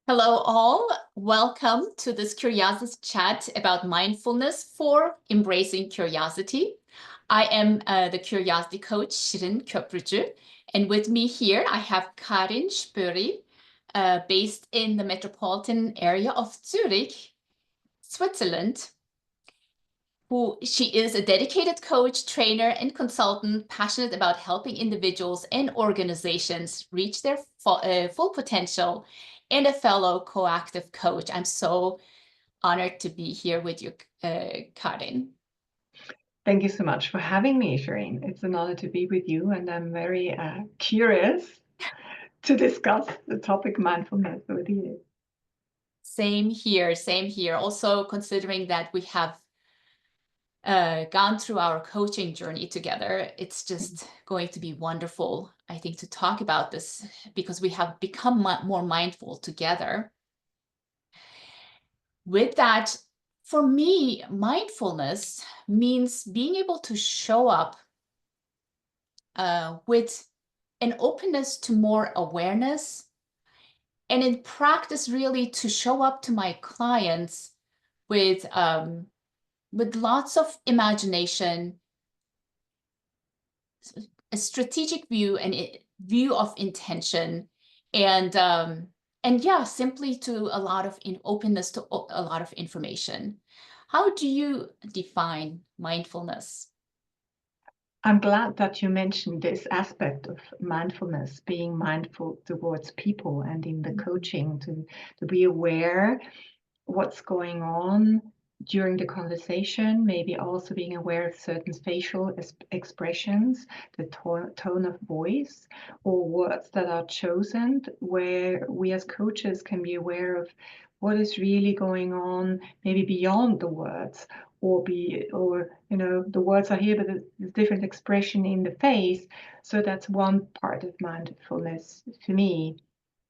Hello, all. Welcome to this Curiosity chat about mindfulness for embracing curiosity. I am the curiosity coach, Shirin Köprücü, and with me here I have Karin Spoerri, based in the metropolitan area of Zurich, Switzerland. She is a dedicated coach, trainer, and consultant passionate about helping individuals and organizations reach their full potential, and a fellow coactive coach. I'm so honored to be here with you, Karin. Thank you so much for having me, Shireen. It's an honor to be with you, and I'm very curious to discuss the topic mindfulness with you. Same here, same here. Also, considering that we have gone through our coaching journey together, it's just going to be wonderful, I think, to talk about this because we have become more mindful together. With that, for me, mindfulness means being able to show up with an openness to more awareness, and in practice, really to show up to my clients with lots of imagination, a strategic view, and view of intention, and yeah, simply to a lot of openness to a lot of information. How do you define mindfulness? I'm glad that you mentioned this aspect of mindfulness, being mindful towards people and in the coaching to be aware what's going on during the conversation, maybe also being aware of certain facial expressions, the tone of voice, or words that are chosen, where we as coaches can be aware of what is really going on, maybe beyond the words, or the words are here, but there's different expression in the face. So that's one part of mindfulness for me.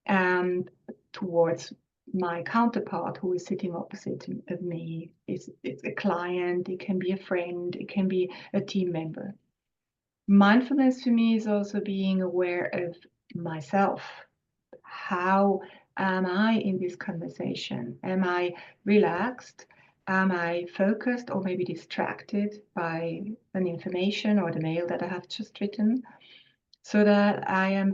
And towards my counterpart who is sitting opposite of me, it's a client, it can be a friend, it can be a team member. Mindfulness for me is also being aware of myself. How am I in this conversation? Am I relaxed? Am I focused or maybe distracted by an information or the mail that I have just written? So that am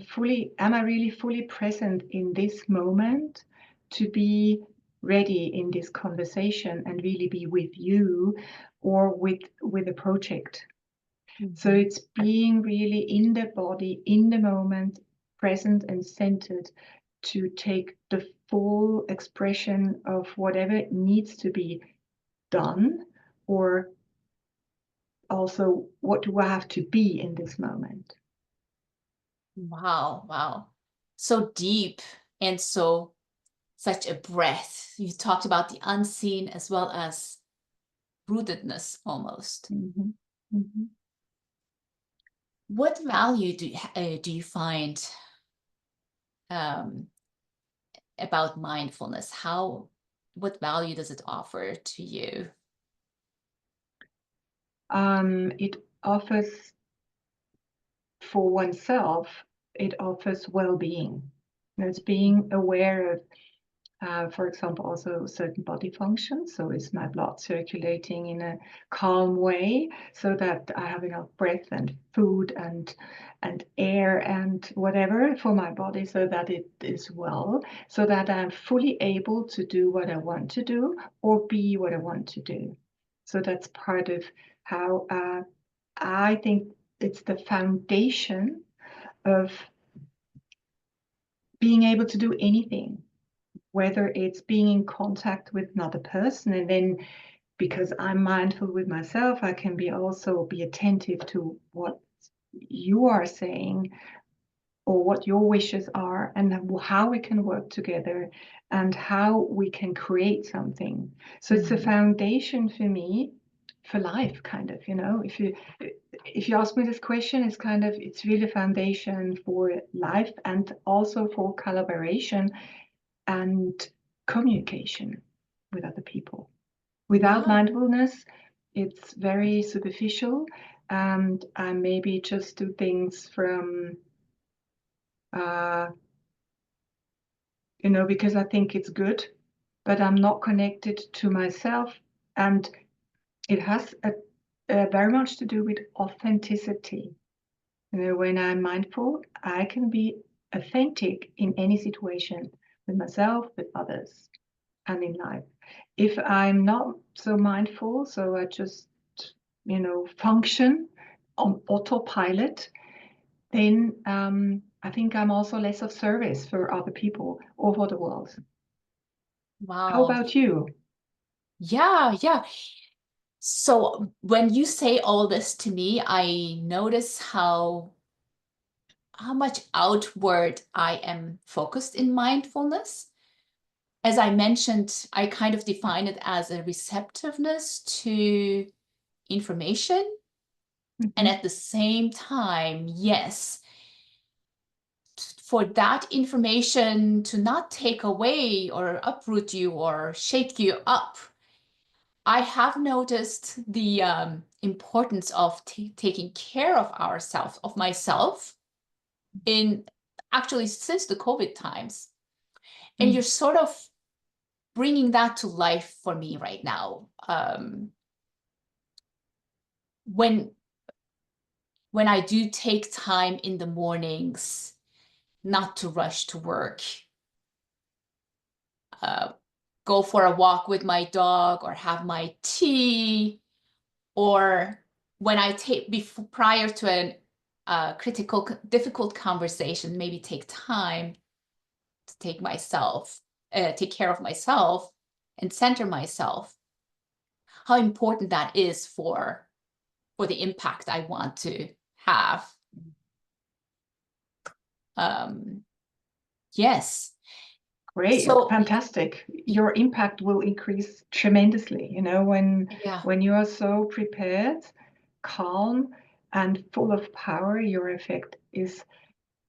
I really fully present in this moment to be ready in this conversation and really be with you or with a project. So it's being really in the body, in the moment, present and centered to take the full expression of whatever needs to be done, or also what do I have to be in this moment. Wow, wow. So deep and such a breath. You talked about the unseen as well as rootedness almost. Mm-hmm. Mm-hmm. What value do you find um, about mindfulness? What value does it offer to you? It offers for oneself, it offers well-being. It's being aware of, for example, also certain body functions. So is my blood circulating in a calm way so that I have enough breath and food and air and whatever for my body so that it is well, so that I'm fully able to do what I want to do or be what I want to do. So that's part of how I think it's the foundation of being able to do anything, whether it's being in contact with another person, and then because I'm mindful with myself, I can also be attentive to what you are saying or what your wishes are and how we can work together and how we can create something. So it's a foundation for me for life, kind of, if you ask me this question, it's really a foundation for life and also for collaboration and communication with other people. Without Wow. mindfulness, it's very superficial, and I maybe just do things from because I think it's good, but I'm not connected to myself. And it has very much to do with authenticity. When I'm mindful, I can be authentic in any situation, with myself, with others, and in life. If I'm not so mindful, so I just, function on autopilot, then I think I'm also less of service for other people or for the world. How Wow. about you? Yeah, yeah. So when you say all this to me, I notice how much outward I am focused in mindfulness. As I mentioned, I kind of define it as a receptiveness to information. And Mm-hmm. at the same time, yes, for that information to not take away or uproot you or shake you up, I have noticed the importance of taking care of ourselves, of myself, in actually since the COVID times. And you're sort of bringing that to life for me right now. When I do take time in the mornings, not to rush to work, uh, go for a walk with my dog or have my tea, or when I take prior to an critical, difficult conversation, maybe take time to take care of myself and center myself. How important that is for the impact I want to have. Yes. Great, So fantastic. Your impact will increase tremendously, yeah, when you are so prepared, calm, and full of power, your effect is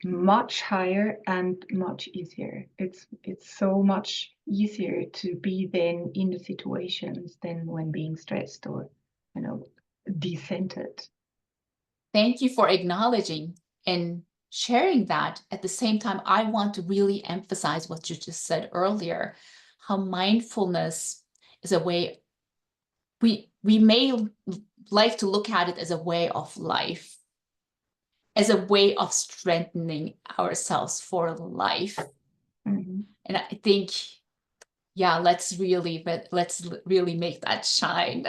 much higher and much easier. It's so much easier to be then in the situations than when being stressed or, decentered. thank you for acknowledging and sharing that. At the same time, I want to really emphasize what you just said earlier, how mindfulness is a way we may like to look at it as a way of life, as a way of strengthening ourselves for life. Mm-hmm. And I think, yeah, let's really make that shine.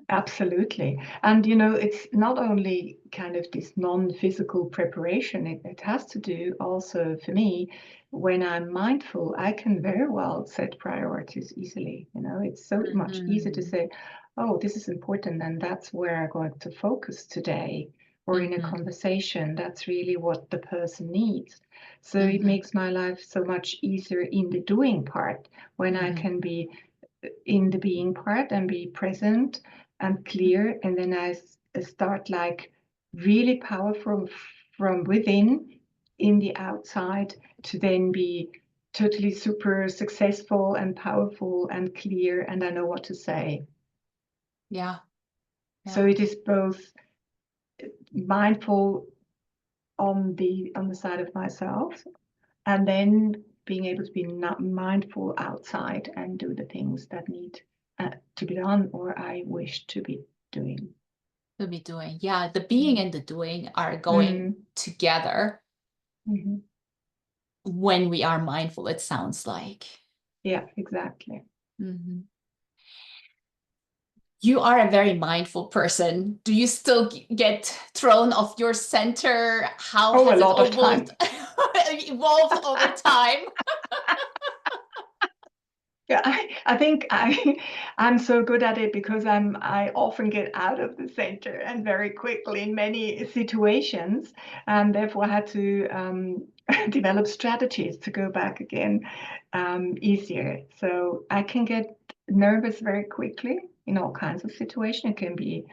Absolutely. And, it's not only kind of this non-physical preparation, it has to do also for me, when I'm mindful, I can very well set priorities easily. It's so much easier to Mhm. say, oh, this is important, and that's where I'm going to focus today. Or in a Mhm. conversation, that's really what the person needs. So it Mhm. makes my life so much easier in the doing part when I Mhm. can be in the being part and be present and clear, and then I start like really powerful from within in the outside to then be totally super successful and powerful and clear, and I know what to say. Yeah. So Yeah. it is both mindful on the side of myself, and then being able to be not mindful outside and do the things that need to be done or I wish to be doing. To be doing. Yeah, the being and the doing are going Mm-hmm. together Mm-hmm. when we are mindful, it sounds like. Yeah, exactly. Mhm. You are a very mindful person. Do you still get thrown off your center? How Oh, a has it lot of time. evolved over time? Yeah, I think I'm so good at it because I often get out of the center and very quickly in many situations, and therefore I had to develop strategies to go back again easier. So I can get nervous very quickly in all kinds of situations. It can be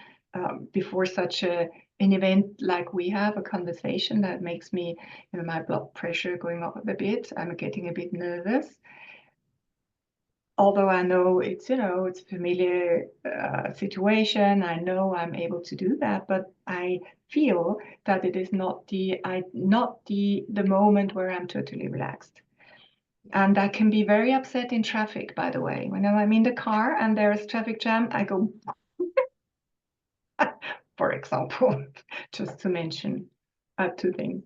before such an event like we have, a conversation that makes me, my blood pressure going up a bit. I'm getting a bit nervous, although I know it's it's a familiar situation. I know I'm able to do that, but I feel that it is not the moment where I'm totally relaxed. And I can be very upset in traffic, by the way. When I'm in the car and there's traffic jam, I go, for example, just to mention two things.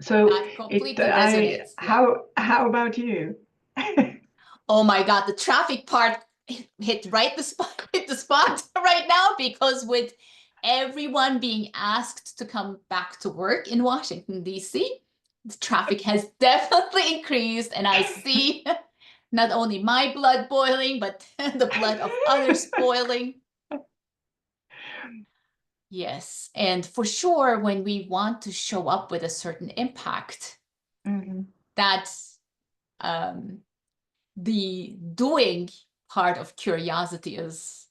So That completely resonates. Yeah. how about you? Oh my God, the traffic part hit the spot right now, because with everyone being asked to come back to work in Washington, D.C., the traffic has definitely increased, and I see not only my blood boiling, but the blood of others boiling. Yes, and for sure, when we want to show up with a certain impact, Mm-hmm. that's the doing part of curiosity is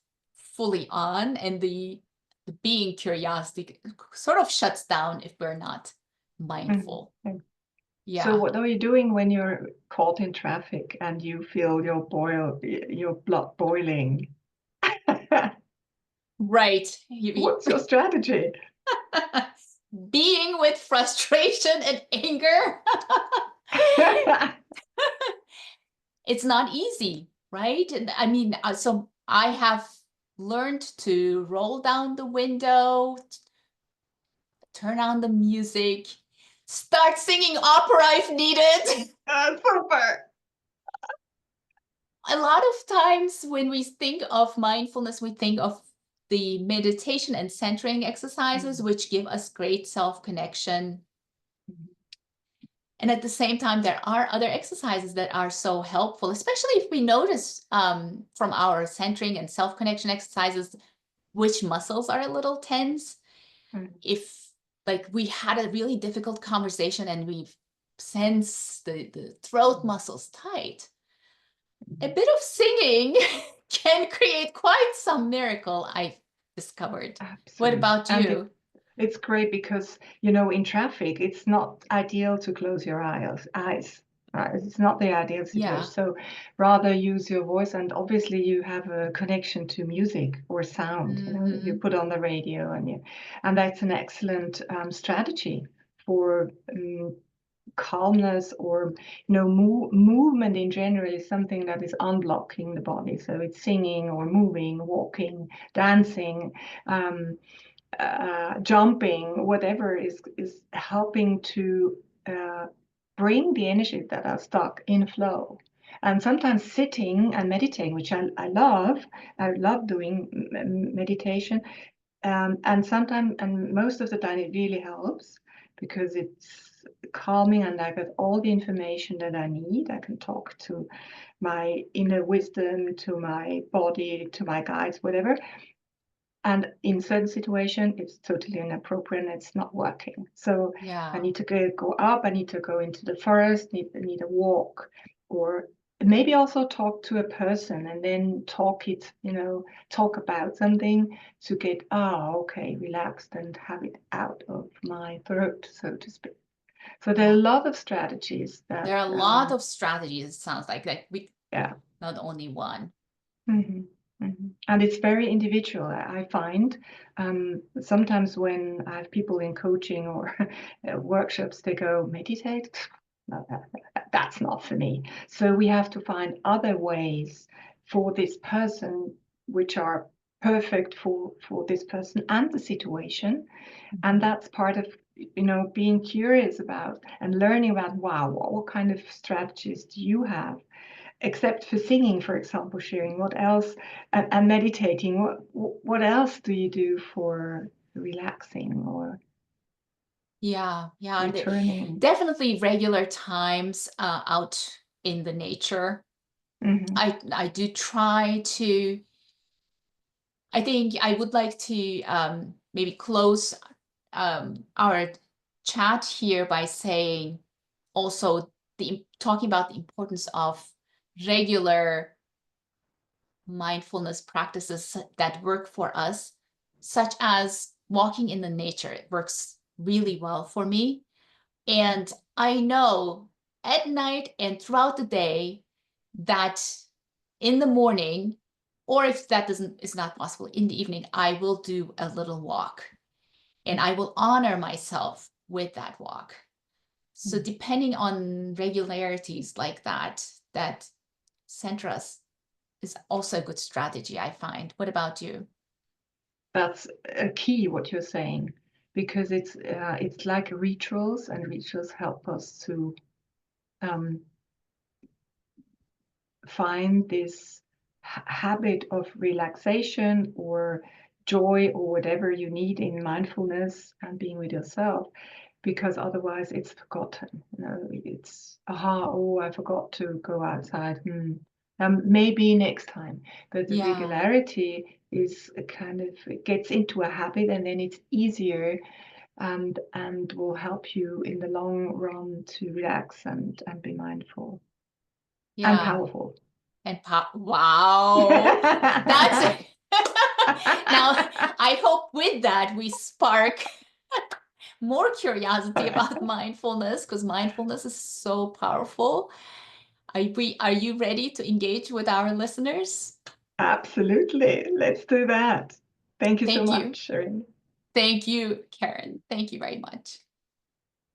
fully on, and the being curiosity sort of shuts down if we're not mindful. Mm-hmm. So Yeah. what are you doing when you're caught in traffic and you feel your blood boiling? Right. What's your strategy? Being with frustration and anger, it's not easy, right? And I mean, so I have learned to roll down the window, turn on the music, start singing opera if needed. Super. A lot of times when we think of mindfulness, we think of the meditation and centering exercises, which give us great self-connection. And at the same time, there are other exercises that are so helpful, especially if we notice from our centering and self-connection exercises which muscles are a little tense. If like we had a really difficult conversation and we sense the throat muscles tight, a bit of singing can create quite some miracle, I've discovered. What Absolutely. about And you? it's great because, you know, in traffic, it's not ideal to close your eyes. Right? It's not the ideal situation. Yeah. So rather use your voice, and obviously you have a connection to music or sound, you know, you put on the radio, and that's an excellent strategy for calmness, or you know, movement in general is something that is unblocking the body. So it's singing or moving, walking, dancing, jumping, whatever is helping to bring the energy that are stuck in flow. And sometimes sitting and meditating, which I love. I love doing meditation. And sometimes, and most of the time, it really helps because it's calming, and I get all the information that I need. I can talk to my inner wisdom, to my body, to my guides, whatever. And in certain situation, it's totally inappropriate and it's not working. So I Yeah. need to go up. I need to go into the forest. Need a walk, or maybe also talk to a person, and then talk about something to get okay, relaxed and have it out of my throat, so to speak. So there are Yeah. a lot of strategies that There are a lot of strategies, it sounds like we yeah. not only one. Mm-hmm. Mm-hmm. And it's very individual. I find sometimes when I have people in coaching or workshops, they go, meditate? No, that's not for me. So we have to find other ways for this person, which are perfect for this person and the situation. And that's part of, you know, being curious about and learning about, wow, what kind of strategies do you have? Except for singing, for example, sharing, what else, and meditating, what else do you do for relaxing or Yeah, and returning? definitely regular times out in the nature. Mm-hmm. I do try to. I think I would like to maybe close our chat here by saying also talking about the importance of regular mindfulness practices that work for us, such as walking in the nature. It works really well for me. And I know at night and throughout the day that in the morning, or if that is not possible in the evening, I will do a little walk, and I will honor myself with that walk. So depending on regularities like that center us is also a good strategy, I find. What about you? That's a key what you're saying, because it's like rituals, and rituals help us to um, find this habit of relaxation or joy or whatever you need in mindfulness and being with yourself, because otherwise it's forgotten. It's oh, I forgot to go outside. Maybe next time. But the Yeah. regularity is a kind of, it gets into a habit, and then it's easier, and will help you in the long run to relax and be mindful and Yeah. powerful. And wow. That's now I hope with that we spark more curiosity about mindfulness, because mindfulness is so powerful. Are you ready to engage with our listeners? Absolutely. Let's do that. Thank you so Thank you. much, Sharon. Thank you, Karin. Thank you very much.